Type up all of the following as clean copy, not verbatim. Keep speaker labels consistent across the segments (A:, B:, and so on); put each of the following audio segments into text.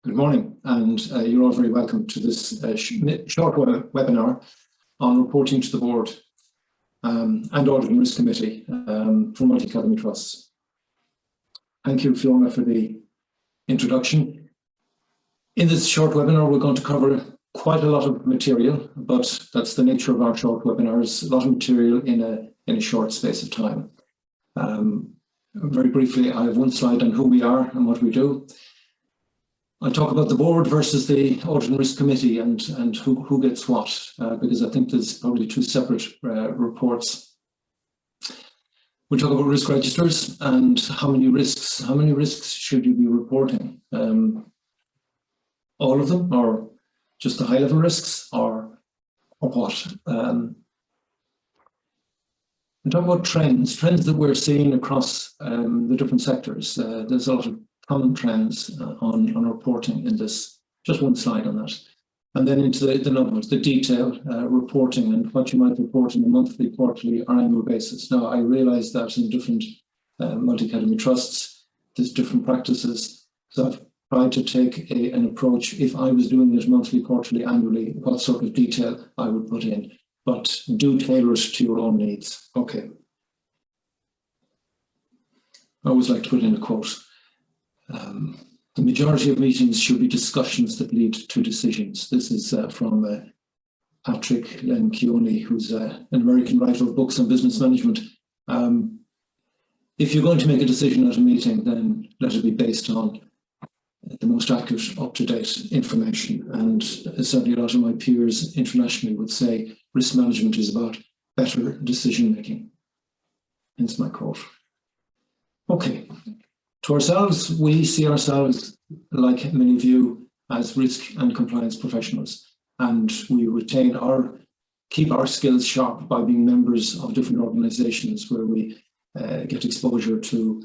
A: Good morning, and you're all very welcome to this short webinar on reporting to the board and Audit Risk Committee for multi-academy trusts. Thank you, Fiona, for the introduction. In this short webinar, we're going to cover quite a lot of material, but that's the nature of our short webinars, a lot of material in a short space of time. Very briefly, I have one slide on who we are and what we do. I'll talk about the board versus the Audit and Risk Committee and who gets what, because I think there's probably two separate reports. We'll talk about risk registers and how many risks should you be reporting? All of them, or just the high level risks, or what? We'll talk about trends that we're seeing across the different sectors. There's a lot of common trends on reporting in this. Just one slide on that. And then into the numbers, the detail, reporting and what you might report on a monthly, quarterly or annual basis. Now, I realise that in different multi-academy trusts, there's different practices. So I've tried to take an approach, if I was doing it monthly, quarterly, annually, what sort of detail I would put in. But do tailor it to your own needs. Okay. I always like to put in a quote. The majority of meetings should be discussions that lead to decisions. This is from Patrick Lencioni, who's an American writer of books on business management. If you're going to make a decision at a meeting, then let it be based on the most accurate, up-to-date information. And certainly a lot of my peers internationally would say risk management is about better decision-making. Hence my quote. Okay. To ourselves, we see ourselves, like many of you, as risk and compliance professionals, and we keep our skills sharp by being members of different organisations where we get exposure to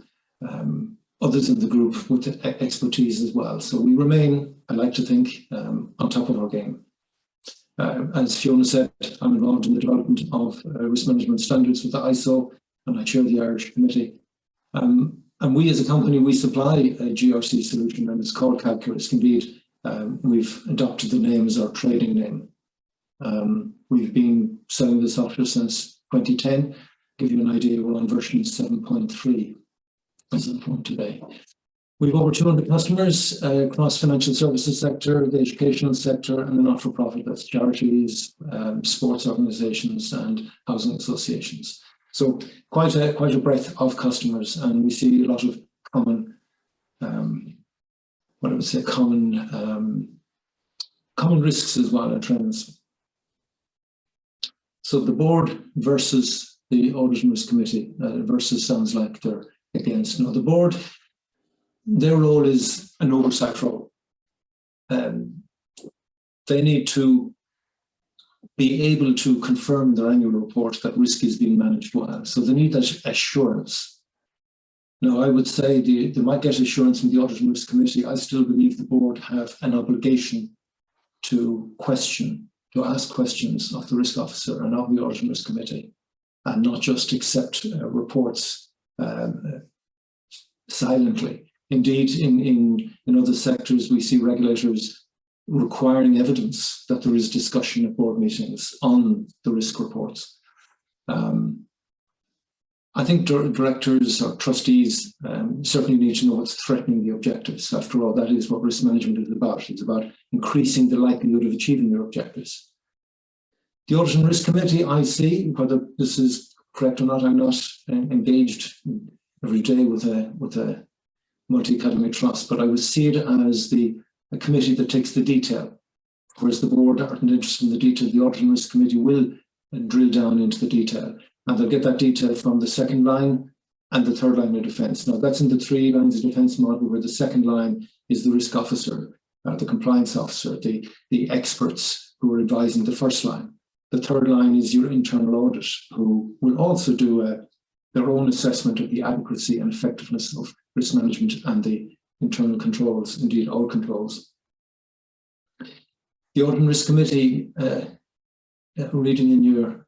A: others in the group with expertise as well. So we remain, I like to think, on top of our game. As Fiona said, I'm involved in the development of risk management standards with the ISO, and I chair the Irish committee. And we as a company, we supply a GRC solution, and it's called calQrisk. Indeed, we've adopted the name as our trading name. We've been selling the software since 2010. Give you an idea, we're on version 7.3 as of from today. We've over 200 customers across financial services sector, the educational sector, and the not-for-profit, that's charities, sports organisations, and housing associations. So quite a breadth of customers, and we see a lot of common, common risks as well and trends. So the board versus the Audit and Risk Committee. Versus sounds like they're against. No, the board, their role is an oversight role. They need to be able to confirm their annual report that risk is being managed well. So they need that assurance. Now, I would say they might get assurance from the Audit and Risk Committee. I still believe the board have an obligation to ask questions of the risk officer and of the Audit and Risk Committee, and not just accept reports silently. Indeed, in other sectors, we see regulators requiring evidence that there is discussion at board meetings on the risk reports. I think directors or trustees certainly need to know what's threatening the objectives. After all, that is what risk management is about. It's about increasing the likelihood of achieving their objectives. The Audit and Risk Committee, I see, whether this is correct or not, I'm not engaged every day with a multi-academy trust, but I would see it as a committee that takes the detail, whereas the board aren't interested in the detail. The Audit and Risk Committee will drill down into the detail, and they'll get that detail from the second line and the third line of defence. Now, that's in the 3 lines of defence model, where the second line is the risk officer, the compliance officer, the experts who are advising the first line. The third line is your internal audit, who will also do their own assessment of the adequacy and effectiveness of risk management and the internal controls, indeed all controls. The Audit and Risk Committee, reading in your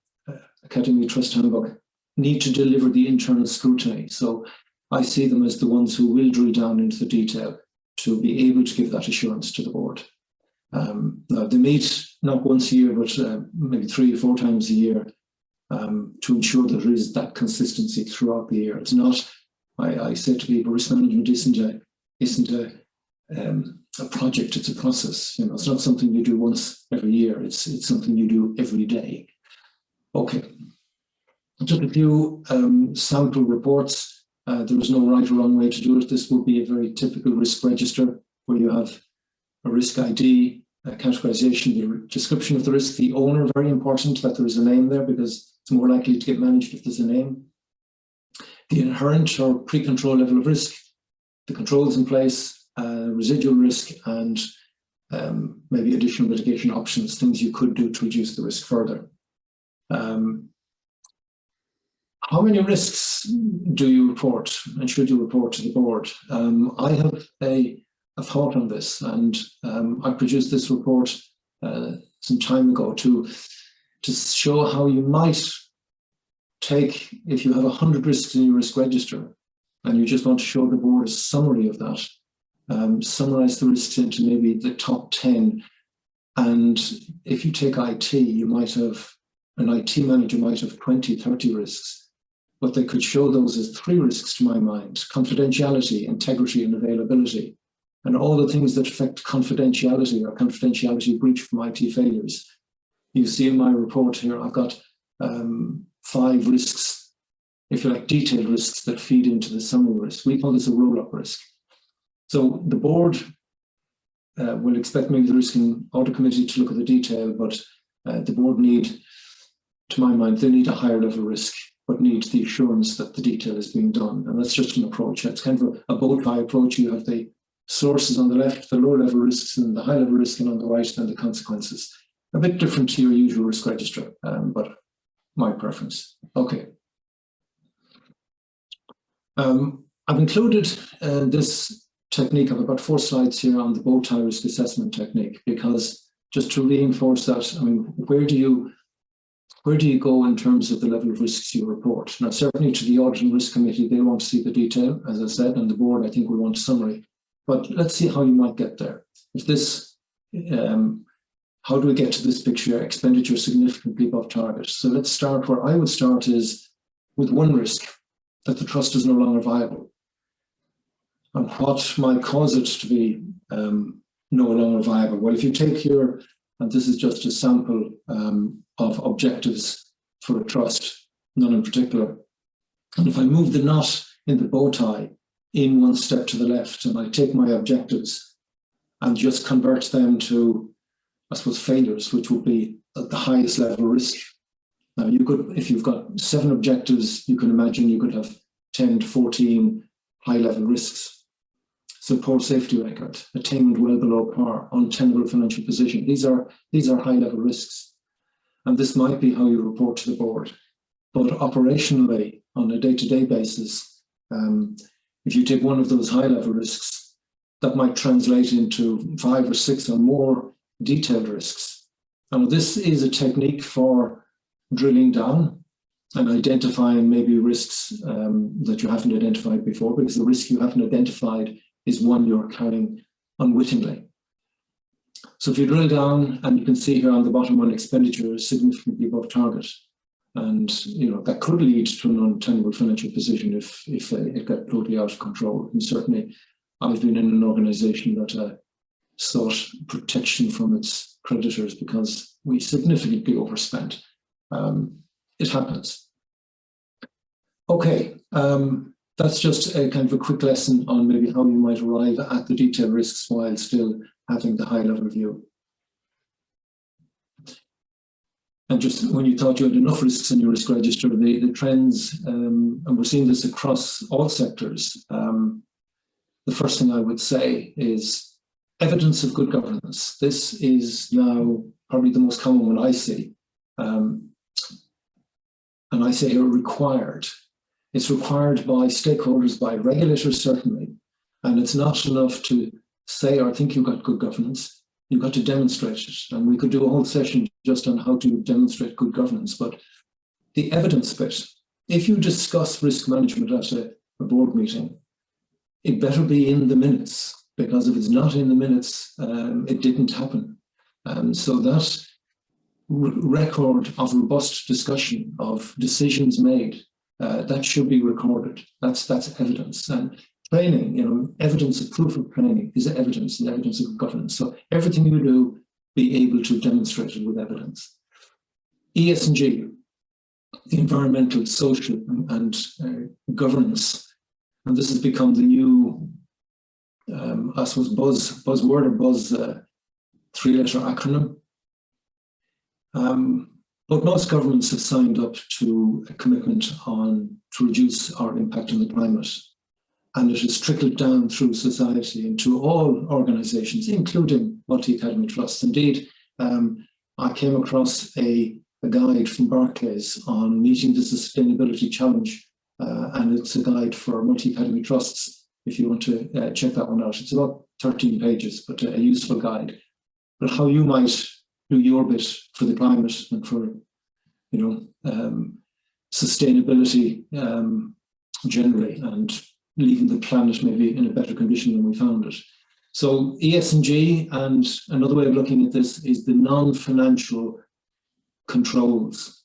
A: Academy Trust Handbook, need to deliver the internal scrutiny. So I see them as the ones who will drill down into the detail. to be able to give that assurance to the board. Now they meet not once a year, but maybe 3 or 4 times a year to ensure that there is that consistency throughout the year. It's not, I say to people, risk management isn't a project, it's a process. You know, it's not something you do once every year, it's something you do every day. Okay, just a few sample reports. There is no right or wrong way to do it. This would be a very typical risk register where you have a risk ID, a categorization, the description of the risk, the owner, very important that there is a name there because it's more likely to get managed if there's a name. The inherent or pre-control level of risk, the controls in place, residual risk, and maybe additional mitigation options, things you could do to reduce the risk further. How many risks do you report and should you report to the board? I have a thought on this, and I produced this report some time ago to show how you might take, if you have 100 risks in your risk register and you just want to show the board a summary of that, summarize the risks into maybe the top 10. And if you take IT, you might have, an IT manager might have 20, 30 risks, but they could show those as 3 risks to my mind: confidentiality, integrity, and availability. And all the things that affect confidentiality or confidentiality breach from IT failures. You see in my report here, I've got 5 risks, if you like, detailed risks that feed into the summary risk. We call this a roll-up risk. So the board will expect maybe the Risk and Audit Committee to look at the detail, but the board need, to my mind, they need a higher level risk, but needs the assurance that the detail is being done. And that's just an approach. That's kind of a bow-tie approach. You have the sources on the left, the lower level risks, and the high level risk, and on the right, then the consequences. A bit different to your usual risk register, but my preference. Okay. I've included this technique of about 4 slides here on the bow-tie risk assessment technique, because just to reinforce that, I mean, where do you go in terms of the level of risks you report? Now, certainly to the Audit and Risk Committee, they want to see the detail, as I said, and the board, I think, will want a summary. But let's see how you might get there. If this, how do we get to this picture? Expenditure significantly above target. So let's start where I would start is with one risk, that the trust is no longer viable. And what might cause it to be no longer viable? Well, if you take here, and this is just a sample of objectives for a trust, none in particular. And if I move the knot in the bow tie in 1 step to the left, and I take my objectives and just convert them to, I suppose, failures, which would be at the highest level risk. Now, you could, if you've got 7 objectives, you can imagine you could have 10 to 14 high-level risks. So poor safety record, attainment well below par, untenable financial position. These are high-level risks. And this might be how you report to the board. But operationally, on a day-to-day basis, if you take one of those high-level risks, that might translate into 5 or 6 or more detailed risks. And this is a technique for drilling down and identifying maybe risks that you haven't identified before, because the risk you haven't identified is one you're carrying unwittingly. So if you drill down, and you can see here on the bottom one, expenditure is significantly above target. And that could lead to an untenable financial position if it got totally out of control. And certainly I've been in an organization that sought protection from its creditors because we significantly overspent. It happens. Okay, that's just a kind of a quick lesson on maybe how you might arrive at the detailed risks while still having the high level view. And just when you thought you had enough risks in your risk register, the trends, and we're seeing this across all sectors, the first thing I would say is evidence of good governance. This is now probably the most common one I see. And I say here required. It's required by stakeholders, by regulators certainly. And it's not enough to say or think you've got good governance. You've got to demonstrate it. And we could do a whole session just on how to demonstrate good governance. But the evidence bit, if you discuss risk management at a board meeting, it better be in the minutes. because if it's not in the minutes, it didn't happen. So that record of robust discussion of decisions made, that should be recorded. That's evidence. And training, evidence of proof of training is evidence, and evidence of governance. So everything you do, be able to demonstrate it with evidence. ESG, environmental, social, and governance. And this has become the new, I suppose, buzzword or buzz three-letter acronym. But most governments have signed up to a commitment to reduce our impact on the climate. And it has trickled down through society into all organisations, including multi-academy trusts. Indeed, I came across a guide from Barclays on meeting the sustainability challenge, and it's a guide for multi-academy trusts, if you want to check that one out. It's about 13 pages, but a useful guide. But how you might do your bit for the climate and for, sustainability generally, and leaving the planet maybe in a better condition than we found it. So ESG, and another way of looking at this is the non-financial controls.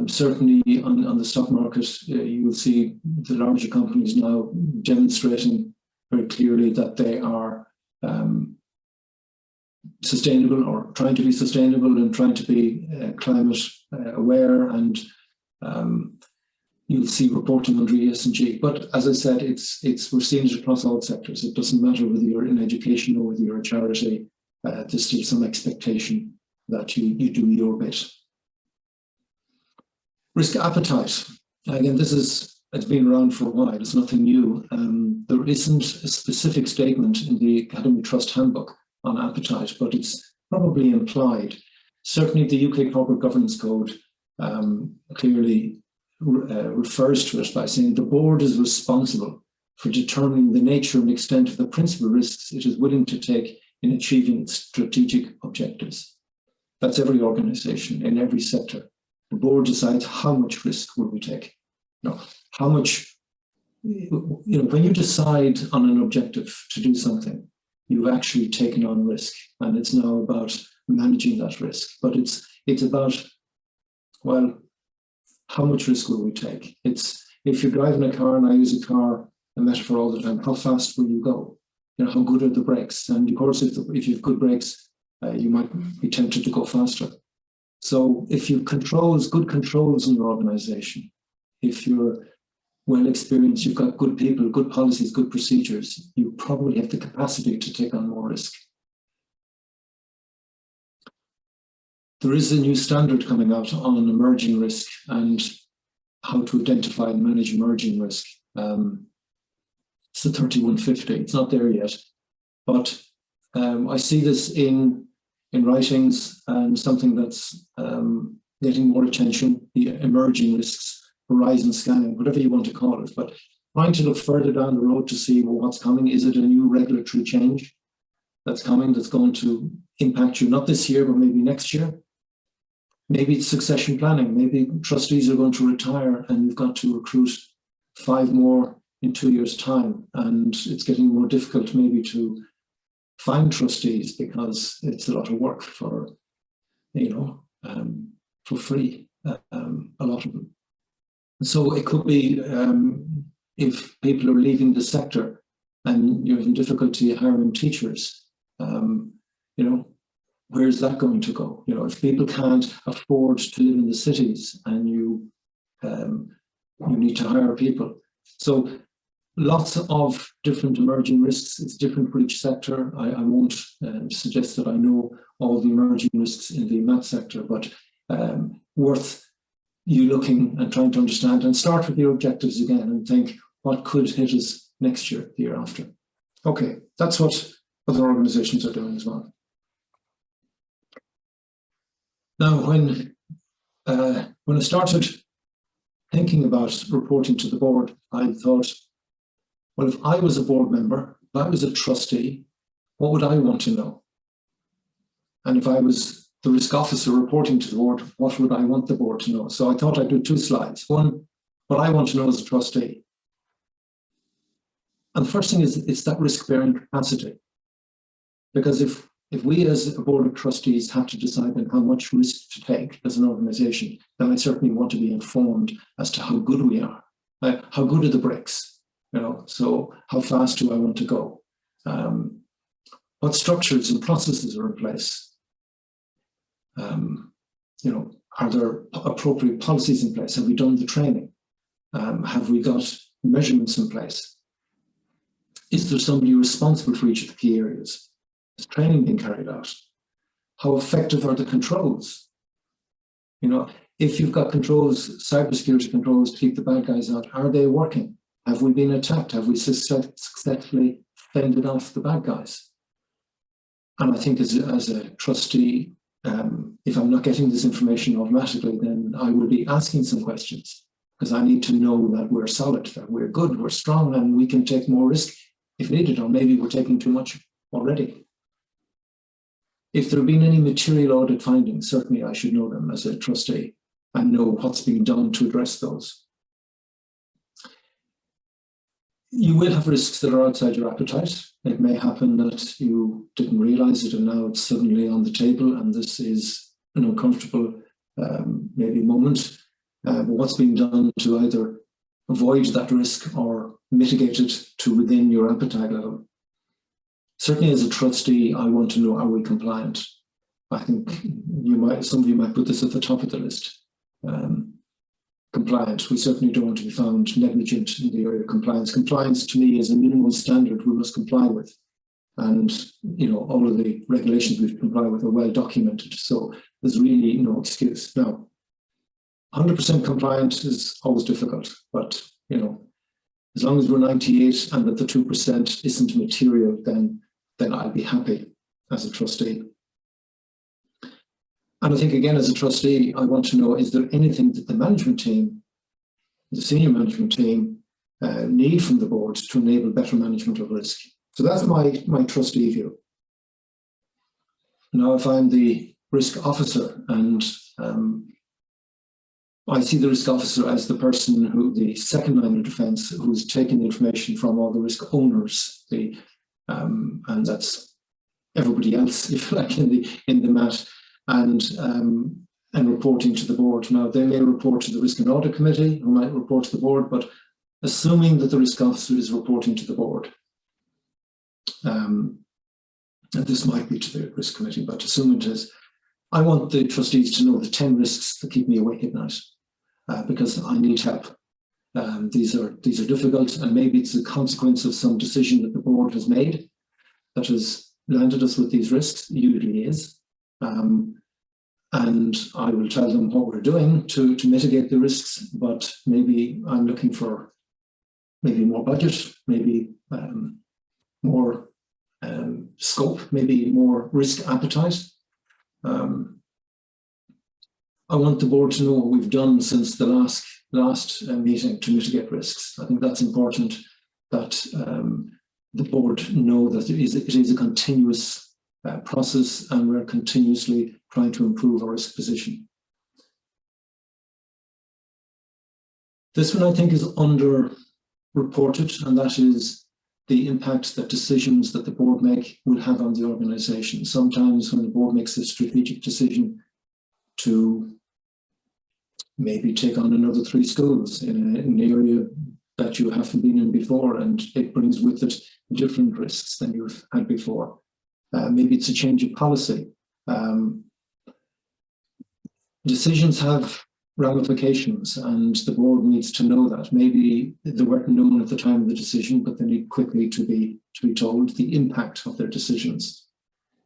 A: Certainly on the stock market, you will see the larger companies now demonstrating very clearly that they are sustainable, or trying to be sustainable, and trying to be climate aware, and you'll see reporting under ESG. But as I said, we're seeing it across all sectors. It doesn't matter whether you're in education or whether you're a charity. There's still some expectation that you do your bit. Risk appetite. Again, it's been around for a while. It's nothing new. There isn't a specific statement in the Academy Trust Handbook on appetite, but it's probably implied. Certainly the UK Corporate Governance Code clearly refers to it by saying the board is responsible for determining the nature and extent of the principal risks it is willing to take in achieving its strategic objectives. That's every organisation in every sector. The board decides how much risk will we take. How much, when you decide on an objective to do something, you've actually taken on risk, and it's now about managing that risk. But it's about, well, how much risk will we take? It's, if you're driving a car, and I use a metaphor all the time, how fast will you go? How good are the brakes? And of course, if you've good brakes, you might be tempted to go faster. So if you've good controls in your organisation, if you're well experienced, you've got good people, good policies, good procedures, you probably have the capacity to take on more risk. There is a new standard coming out on emerging risk and how to identify and manage emerging risk. It's the 3150. It's not there yet, but I see this in writings, and something that's getting more attention, the emerging risks, horizon scanning, whatever you want to call it, but trying to look further down the road to see, well, what's coming. Is it a new regulatory change that's coming, that's going to impact you, not this year, but maybe next year? Maybe it's succession planning. Maybe trustees are going to retire and you've got to recruit 5 more in 2 years' time, and it's getting more difficult maybe to find trustees because it's a lot of work for free, a lot of them. So it could be if people are leaving the sector and you're having difficulty hiring teachers, where's that going to go? If people can't afford to live in the cities and you need to hire people. So lots of different emerging risks. It's different for each sector. I won't suggest that I know all the emerging risks in the math sector, but worth you looking and trying to understand, and start with your objectives again and think, what could hit us next year, the year after? Okay, that's what other organizations are doing as well. Now, when I started thinking about reporting to the board, I thought, well, if I was a board member, if I was a trustee, what would I want to know? And if I was the risk officer reporting to the board, what would I want the board to know? So I thought I'd do 2 slides. One, what I want to know as a trustee. And the first thing is it's that risk-bearing capacity. Because if we as a board of trustees have to decide on how much risk to take as an organisation, then I certainly want to be informed as to how good we are. How good are the bricks? So how fast do I want to go? What structures and processes are in place? Are there appropriate policies in place? Have we done the training? Have we got measurements in place? Is there somebody responsible for each of the key areas? Is training being carried out? How effective are the controls? If you've got controls, cybersecurity controls to keep the bad guys out, are they working? Have we been attacked? Have we successfully fended off the bad guys? And I think as a trustee, if I'm not getting this information automatically, then I will be asking some questions, because I need to know that we're solid, that we're good, we're strong, and we can take more risk if needed, or maybe we're taking too much already. If there have been any material audit findings, certainly I should know them as a trustee and know what's being done to address those. You will have risks that are outside your appetite. It may happen that you didn't realise it and now it's suddenly on the table, and this is an uncomfortable maybe moment. But what's being done to either avoid that risk or mitigate it to within your appetite level? Certainly as a trustee, I want to know, are we compliant? I think some of you might put this at the top of the list. Compliant. We certainly don't want to be found negligent in the area of compliance. Compliance to me is a minimum standard we must comply with. And all of the regulations we comply with are well documented. So there's really no excuse. Now, 100% compliant is always difficult, but as long as we're 98 and that the 2% isn't material, then I'll be happy as a trustee. And I think, again, as a trustee, I want to know, is there anything that the management team, the senior management team, need from the board to enable better management of risk? So that's my trustee view. Now, if I'm the risk officer, and I see the risk officer as the person who, the second line of defence, who's taking information from all the risk owners, and that's everybody else, if you like, in the mat, and reporting to the board. Now, they may report to the Risk and Audit Committee, who might report to the board, but assuming that the risk officer is reporting to the board, and this might be to the Risk Committee, but assuming it is, I want the trustees to know the 10 risks that keep me awake at night, because I need help. These are difficult, and maybe it's a consequence of some decision that the board has made that has landed us with these risks. It usually is. And I will tell them what we're doing to mitigate the risks, but maybe I'm looking for maybe more budget, maybe more scope, maybe more risk appetite. I want the board to know what we've done since the last meeting to mitigate risks. I think that's important, that the board know that it is a continuous process, and we're continuously trying to improve our risk position. This one I think is underreported, and that is the impact that decisions that the board make will have on the organisation. Sometimes when the board makes a strategic decision to maybe take on another 3 schools in an area that you haven't been in before, and it brings with it different risks than you've had before. Maybe it's a change of policy. Decisions have ramifications, and the board needs to know that. Maybe they weren't known at the time of the decision, but they need quickly to be told the impact of their decisions.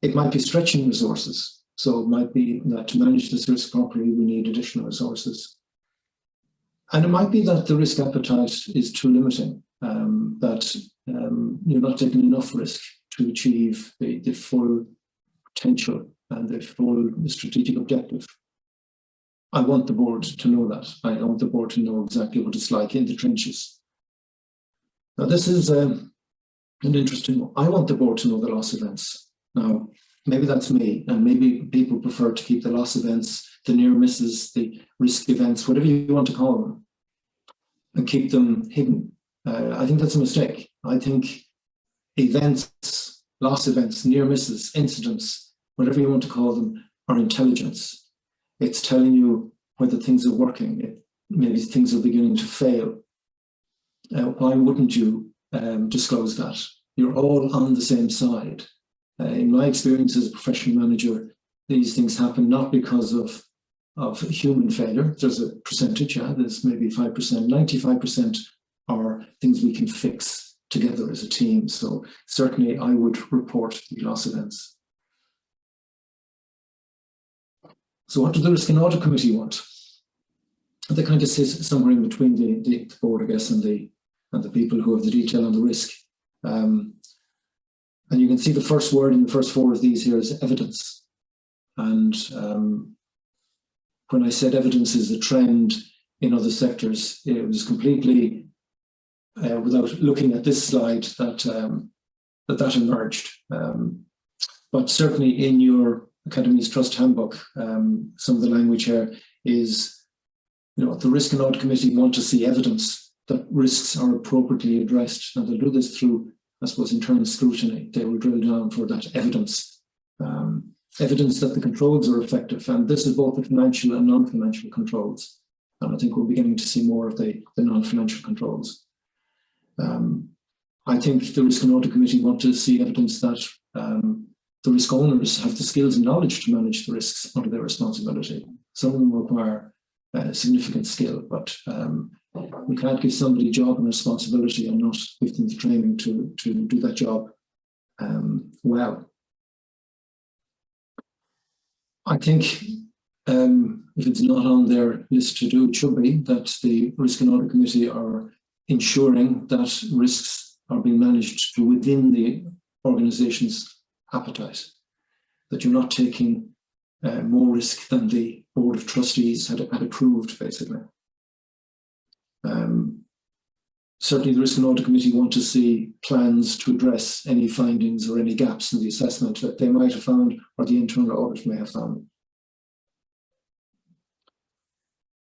A: It might be stretching resources. So it might be that to manage this risk properly, we need additional resources. And it might be that the risk appetite is too limiting, that you're not taking enough risk to achieve the full potential and the full strategic objective. I want the board to know that. I want the board to know exactly what it's like in the trenches. Now, this is an interesting one. I want the board to know the loss events. Now, maybe that's me, and maybe people prefer to keep the loss events, the near misses, the risk events, whatever you want to call them, and keep them hidden. I think that's a mistake. I think events, loss events, near misses, incidents, whatever you want to call them, are intelligence. It's telling you whether things are working. Maybe things are beginning to fail. Why wouldn't you disclose that? You're all on the same side. In my experience as a professional manager, these things happen not because of human failure. There's a percentage, there's maybe 5%, 95% are things we can fix together as a team. So certainly I would report the loss events. So what do the Risk and Audit Committee want? They kind of sit somewhere in between the board, I guess, and the people who have the detail on the risk. And you can see the first word in the first four of these here is evidence. And when I said evidence is a trend in other sectors, it was completely without looking at this slide that emerged. But certainly in your Academy's Trust Handbook, some of the language here is, the Risk and Audit Committee want to see evidence that risks are appropriately addressed, and they'll do this through, I suppose, internal scrutiny. They will drill down for that evidence. Evidence that the controls are effective, and this is both the financial and non-financial controls. And I think we're beginning to see more of the non-financial controls. I think the Risk and Audit Committee want to see evidence that the risk owners have the skills and knowledge to manage the risks under their responsibility. Some of them require significant skill, but we can't give somebody a job and responsibility and not give them the training to do that job well. I think if it's not on their list to do, it should be that the Risk and Audit Committee are ensuring that risks are being managed within the organisation's appetite, that you're not taking more risk than the Board of Trustees had approved, basically. Certainly the Risk and Audit Committee want to see plans to address any findings or any gaps in the assessment that they might have found or the internal audit may have found.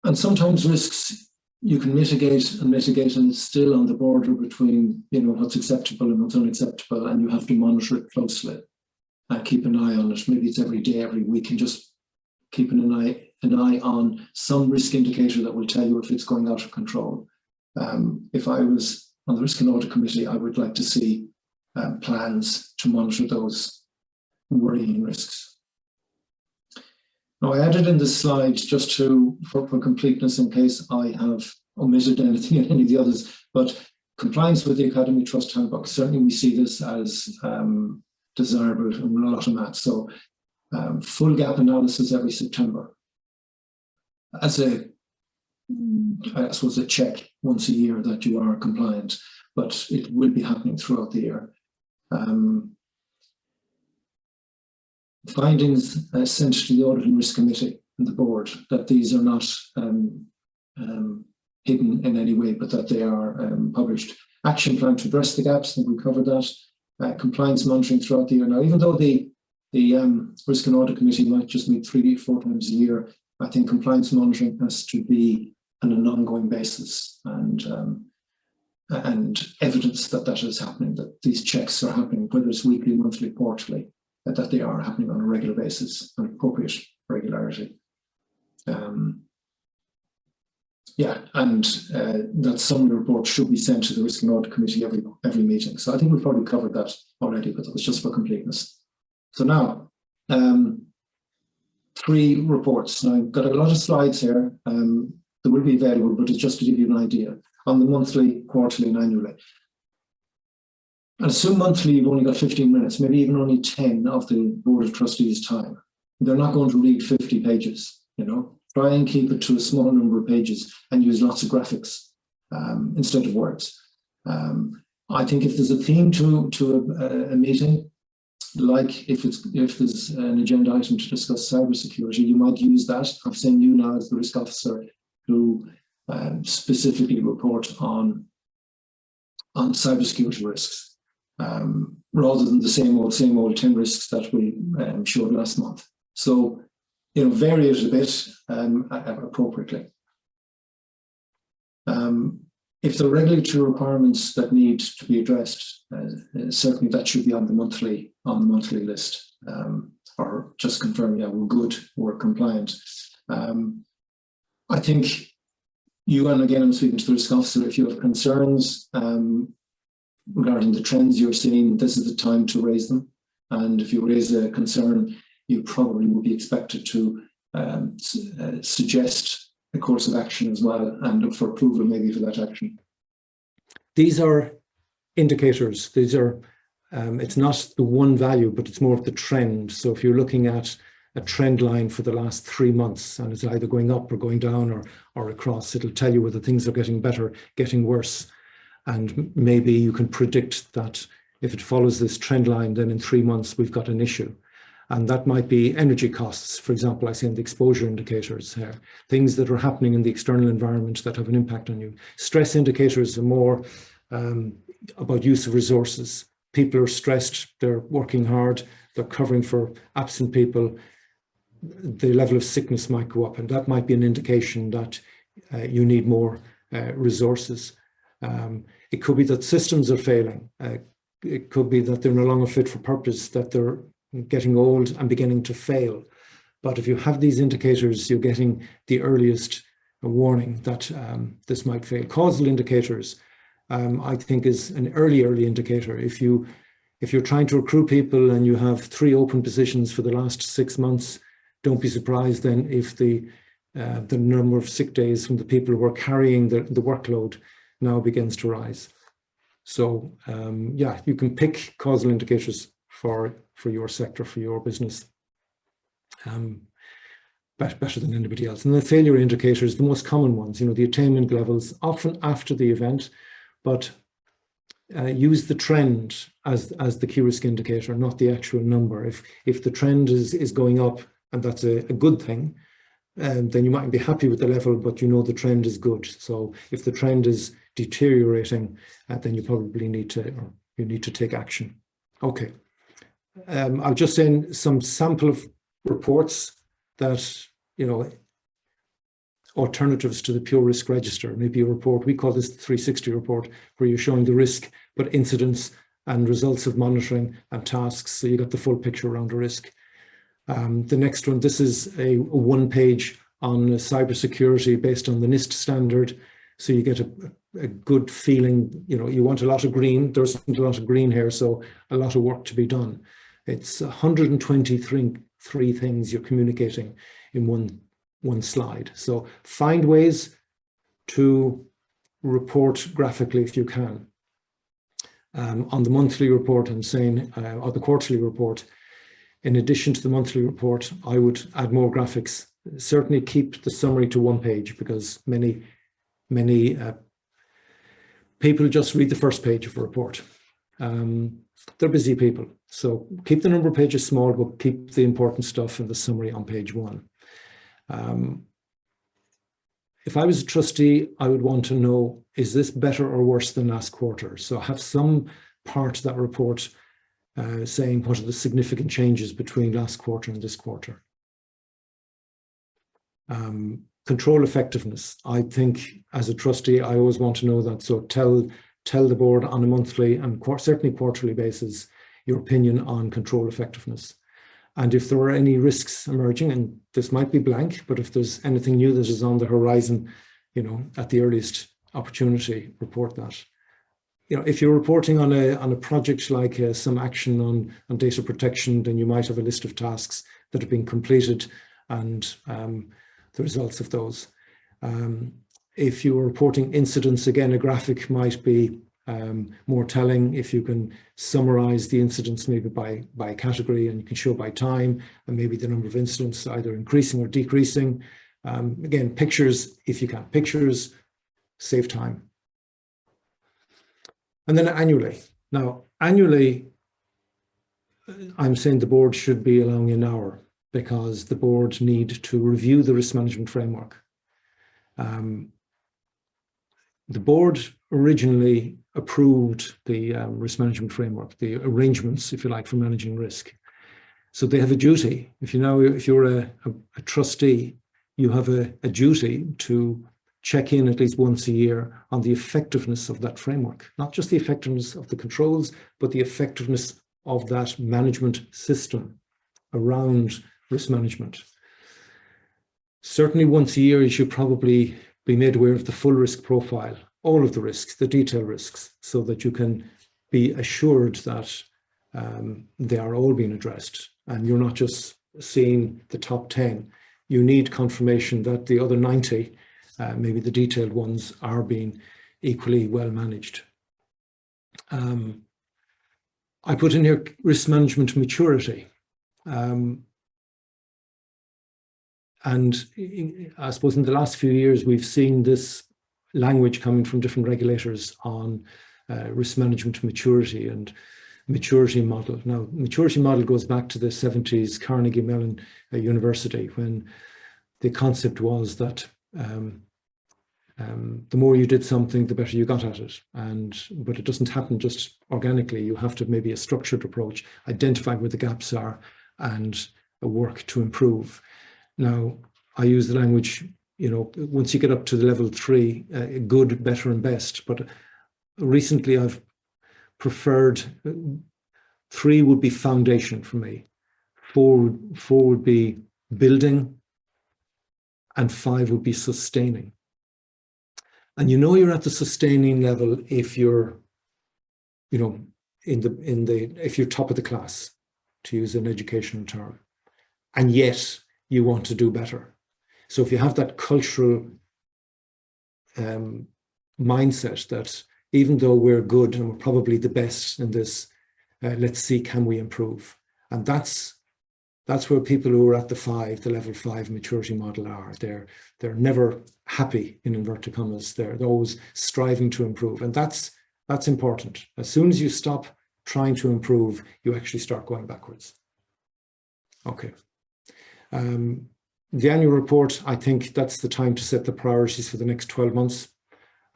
A: And sometimes risks you can mitigate, and it's still on the border between what's acceptable and what's unacceptable, and you have to monitor it closely and keep an eye on it. Maybe it's every day, every week, and just keeping an eye on some risk indicator that will tell you if it's going out of control. If I was on the Risk and Audit Committee, I would like to see plans to monitor those worrying risks. Now, I added in this slide just for completeness in case I have omitted anything in any of the others, but compliance with the Academy Trust Handbook, certainly we see this as desirable in a lot of maths. So full gap analysis every September as I suppose a check once a year that you are compliant, but it will be happening throughout the year. Findings sent to the Audit and Risk Committee and the board, that these are not hidden in any way, but that they are published. Action plan to address the gaps, and we covered that. Compliance monitoring throughout the year. Now, even though the Risk and Audit Committee might just meet 3 to 4 times a year, I think compliance monitoring has to be on an ongoing basis, and evidence that is happening, that these checks are happening, whether it's weekly, monthly, quarterly, that they are happening on a regular basis, an appropriate regularity. That summary report should be sent to the Risk and Audit Committee every meeting. So I think we've probably covered that already, but that was just for completeness. So now, 3 reports. Now, I've got a lot of slides here that will be available, but it's just to give you an idea on the monthly, quarterly, and annually. And assume monthly you've only got 15 minutes, maybe even only 10 of the Board of Trustees' time. They're not going to read 50 pages, Try and keep it to a small number of pages and use lots of graphics instead of words. I think if there's a theme to a meeting, like if there's an agenda item to discuss cybersecurity, you might use that. I'm saying you now as the risk officer who specifically report on cybersecurity risks, rather than the same old 10 risks that we showed last month. So, vary it a bit appropriately. If there are regulatory requirements that need to be addressed, certainly that should be on the monthly list, or just confirm, yeah, we're good, we're compliant. I think you, and again, I'm speaking to the risk officer, if you have concerns regarding the trends you're seeing, this is the time to raise them. And if you raise a concern, you probably will be expected to suggest a course of action as well and look for approval maybe for that action.
B: These are indicators. These are, it's not the one value, but it's more of the trend. So if you're looking at a trend line for the last 3 months and it's either going up or going down or across, it'll tell you whether things are getting better, getting worse. And maybe you can predict that if it follows this trend line, then in 3 months we've got an issue. And that might be energy costs, for example, I see in the exposure indicators here, things that are happening in the external environment that have an impact on you. Stress indicators are more about use of resources. People are stressed, they're working hard, they're covering for absent people. The level of sickness might go up, and that might be an indication that you need more resources. It could be that systems are failing. It could be that they're no longer fit for purpose, that they're getting old and beginning to fail. But if you have these indicators, you're getting the earliest warning that this might fail. Causal indicators, I think, is an early indicator. If you're trying to recruit people and you have 3 open positions for the last 6 months, don't be surprised then if the number of sick days from the people who are carrying the workload now begins to rise. So yeah, you can pick causal indicators for your sector, for your business, better than anybody else. And the failure indicators, the most common ones, the attainment levels, often after the event, but use the trend as the KRIsk indicator, not the actual number. If the trend is going up, and that's a good thing, then you might be happy with the level, but the trend is good. So if the trend is deteriorating, then you probably need to take action. Okay. I'll just send some sample of reports that, alternatives to the pure risk register. Maybe a report, we call this the 360 report, where you're showing the risk, but incidents and results of monitoring and tasks. So you got the full picture around the risk. The next one, this is a 1-page on cybersecurity based on the NIST standard. So you get a good feeling, you want a lot of green. There's a lot of green here, so a lot of work to be done. It's 123 things you're communicating in one slide. So find ways to report graphically if you can. On the monthly report, I'm saying, or the quarterly report, in addition to the monthly report, I would add more graphics. Certainly keep the summary to 1 page, because many people just read the first page of a report. They're busy people. So keep the number of pages small, but keep the important stuff in the summary on page 1. If I was a trustee, I would want to know, is this better or worse than last quarter? So have some part of that report saying what are the significant changes between last quarter and this quarter. Control effectiveness. I think as a trustee, I always want to know that. So tell the board on a monthly and certainly quarterly basis your opinion on control effectiveness. And if there are any risks emerging, and this might be blank, but if there's anything new that is on the horizon, at the earliest opportunity, report that. If you're reporting on a project like some action on data protection, then you might have a list of tasks that have been completed and the results of those. If you're reporting incidents, again, a graphic might be more telling. If you can summarize the incidents maybe by category, and you can show by time and maybe the number of incidents either increasing or decreasing. Again, pictures, if you can. Pictures save time. And then annually. Now, annually, I'm saying the board should be allowing an hour, because the board need to review the risk management framework. The board originally approved the risk management framework, the arrangements, if you like, for managing risk. So they have a duty. If you're a trustee, you have a duty to check in at least once a year on the effectiveness of that framework, not just the effectiveness of the controls, but the effectiveness of that management system around risk management. Certainly once a year, you should probably be made aware of the full risk profile, all of the risks, the detailed risks, so that you can be assured that they are all being addressed and you're not just seeing the top 10. You need confirmation that the other 90, maybe the detailed ones, are being equally well managed. I put in here risk management maturity. And I suppose in the last few years, we've seen this language coming from different regulators on risk management maturity and maturity model. Now, maturity model goes back to the 70s, Carnegie Mellon University, when the concept was that the more you did something, the better you got at it. But it doesn't happen just organically. You have to maybe a structured approach, identify where the gaps are, and work to improve. Now, I use the language, once you get up to the level 3, good, better, and best. But recently, I've preferred 3 would be foundation for me. 4 would be building, and 5 would be sustaining. And you're at the sustaining level if you're, if you're top of the class, to use an educational term, and yet you want to do better. So if you have that cultural mindset that even though we're good and we're probably the best in this, let's see, can we improve? And that's where people who are at the level 5 maturity model are. They're never happy, in inverted commas. They're always striving to improve. And that's important. As soon as you stop trying to improve, you actually start going backwards. Okay. The annual report, I think that's the time to set the priorities for the next 12 months.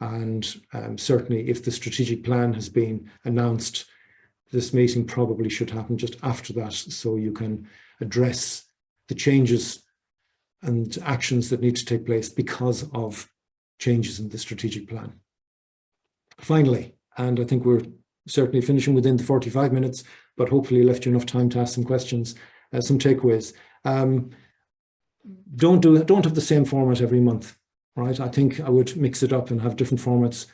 B: And certainly if the strategic plan has been announced, this meeting probably should happen just after that, so you can address the changes and actions that need to take place because of changes in the strategic plan. Finally, and I think we're certainly finishing within the 45 minutes, but hopefully left you enough time to ask some questions, some takeaways. Don't have the same format every month, right? I think I would mix it up and have different formats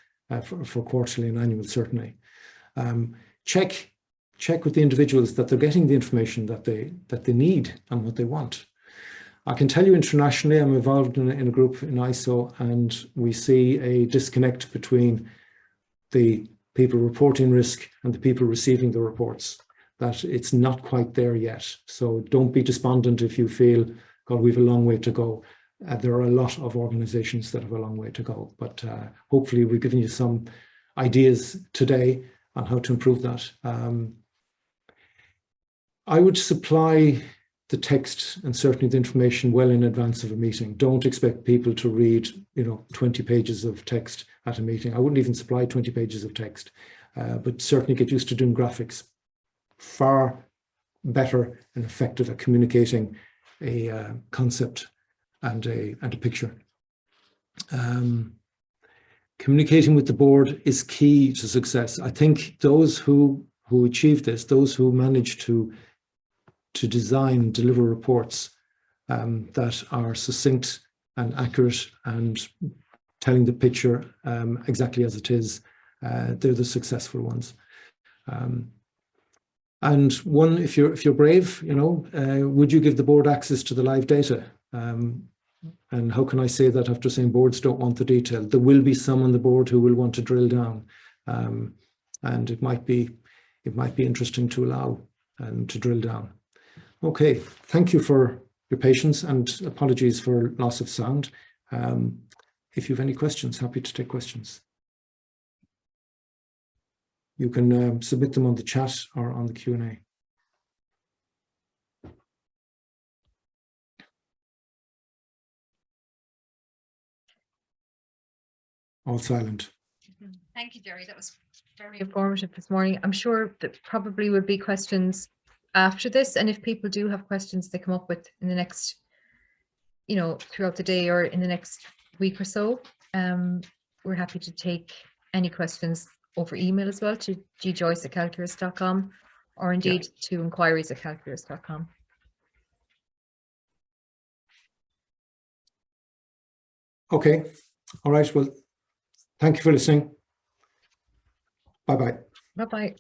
B: for quarterly and annual, certainly. Check with the individuals that they're getting the information that they need and what they want. I can tell you internationally, I'm involved in a group in ISO, and we see a disconnect between the people reporting risk and the people receiving the reports, that it's not quite there yet. So don't be despondent if you feel, God, we've a long way to go. There are a lot of organizations that have a long way to go, but hopefully we've given you some ideas today on how to improve that. I would supply the text and certainly the information well in advance of a meeting. Don't expect people to read, 20 pages of text at a meeting. I wouldn't even supply 20 pages of text, but certainly get used to doing graphics. Far better and effective at communicating a concept and a picture. Communicating with the board is key to success. I think those who achieve this, those who manage to design and deliver reports that are succinct and accurate and telling the picture exactly as it is, they're the successful ones. And one, if you're brave, would you give the board access to the live data? And how can I say that after saying boards don't want the detail? There will be some on the board who will want to drill down, and it might be interesting to allow to drill down. Okay, thank you for your patience and apologies for loss of sound. If you have any questions, happy to take questions. You can submit them on the chat or on the Q&A. All silent.
C: Thank you, Jerry. That was very informative this morning. I'm sure that probably would be questions after this. And if people do have questions they come up with in the next, throughout the day or in the next week or so, we're happy to take any questions over email as well to gjoyce@calqrisk.com, or indeed to inquiries@calqrisk.com.
B: Okay. All right. Well, thank you for listening. Bye-bye.
C: Bye-bye.